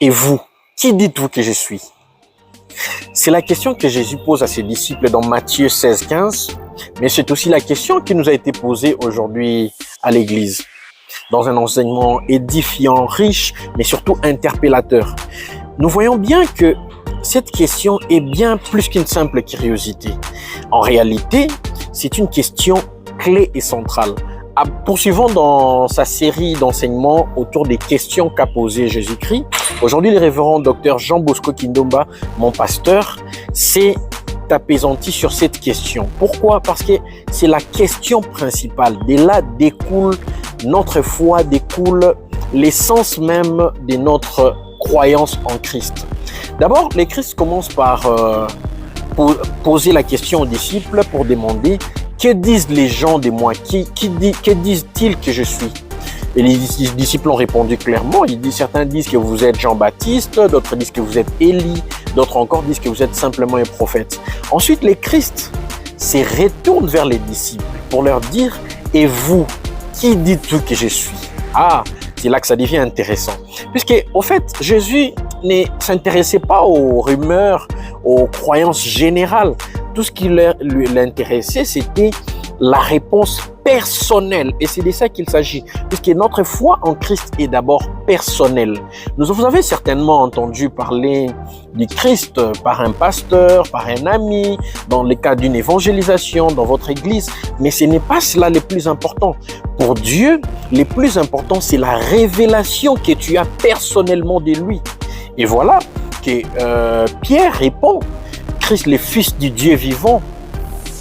Et vous, qui dites-vous que je suis? C'est la question que Jésus pose à ses disciples dans Matthieu 16, 15, mais c'est aussi la question qui nous a été posée aujourd'hui à l'Église, dans un enseignement édifiant, riche, mais surtout interpellateur. Nous voyons bien que cette question est bien plus qu'une simple curiosité. En réalité, c'est une question clé et centrale. Poursuivons dans sa série d'enseignements autour des questions qu'a posées Jésus-Christ. Aujourd'hui, le révérend Dr Jean Bosco Kindomba, mon pasteur, s'est apaisanti sur cette question. Pourquoi? Parce que c'est la question principale. De là découle notre foi, découle l'essence même de notre croyance en Christ. D'abord, le Christ commence par poser la question aux disciples pour demander: que disent les gens de moi? Que disent-ils que je suis? Et les disciples ont répondu clairement. Certains disent que vous êtes Jean-Baptiste, d'autres disent que vous êtes Élie, d'autres encore disent que vous êtes simplement un prophète. Ensuite, le Christ se retourne vers les disciples pour leur dire: et vous, qui dites-vous que je suis? Ah, c'est là que ça devient intéressant. Puisque, au fait, Jésus ne s'intéressait pas aux rumeurs, aux croyances générales. Tout ce qui l'intéressait, c'était la réponse personnelle. Et c'est de ça qu'il s'agit. Puisque notre foi en Christ est d'abord personnelle. Vous avez certainement entendu parler du Christ par un pasteur, par un ami, dans le cas d'une évangélisation dans votre église. Mais ce n'est pas cela le plus important. Pour Dieu, le plus important, c'est la révélation que tu as personnellement de lui. Et voilà que Pierre répond: Christ, le Fils du Dieu vivant.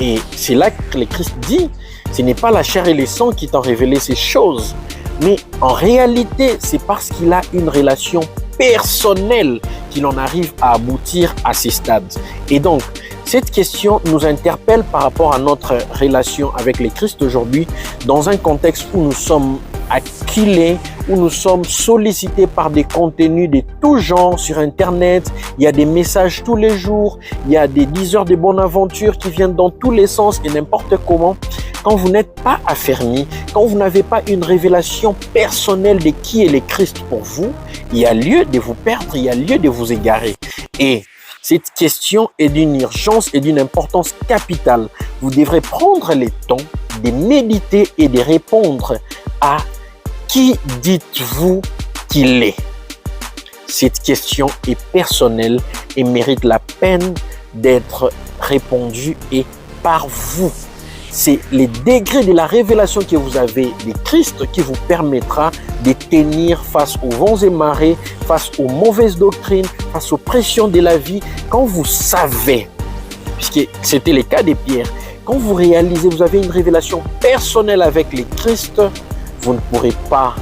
Et c'est là que le Christ dit: ce n'est pas la chair et le sang qui t'ont révélé ces choses, mais en réalité, c'est parce qu'il a une relation personnelle qu'il en arrive à aboutir à ces stades. Et donc, cette question nous interpelle par rapport à notre relation avec le Christ aujourd'hui, dans un contexte où nous sommes acculés, où nous sommes sollicités par des contenus de tout genre sur Internet. Il y a des messages tous les jours, il y a des diseurs de bonne aventure qui viennent dans tous les sens et n'importe comment. Quand vous n'êtes pas affermi, quand vous n'avez pas une révélation personnelle de qui est le Christ pour vous, il y a lieu de vous perdre, il y a lieu de vous égarer. Et cette question est d'une urgence et d'une importance capitale. Vous devrez prendre le temps de méditer et de répondre à: qui dites-vous qu'il est? Cette question est personnelle et mérite la peine d'être répondue et par vous. C'est le degré de la révélation que vous avez de Christ qui vous permettra de tenir face aux vents et marées, face aux mauvaises doctrines, face aux pressions de la vie. Quand vous savez, puisque c'était le cas de Pierre, quand vous réalisez, vous avez une révélation personnelle avec le Christ, vous ne pourrez pas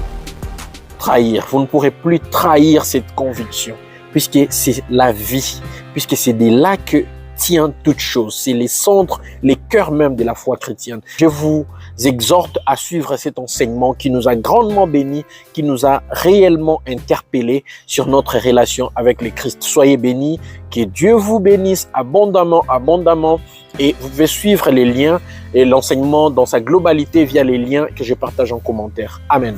trahir, vous ne pourrez plus trahir cette conviction, puisque c'est la vie, puisque c'est de là que tient toute chose. C'est les centres, les cœurs même de la foi chrétienne. Je vous exhorte à suivre cet enseignement qui nous a grandement bénis, qui nous a réellement interpellés sur notre relation avec le Christ. Soyez bénis, que Dieu vous bénisse abondamment, abondamment. Et vous pouvez suivre les liens et l'enseignement dans sa globalité via les liens que je partage en commentaire. Amen.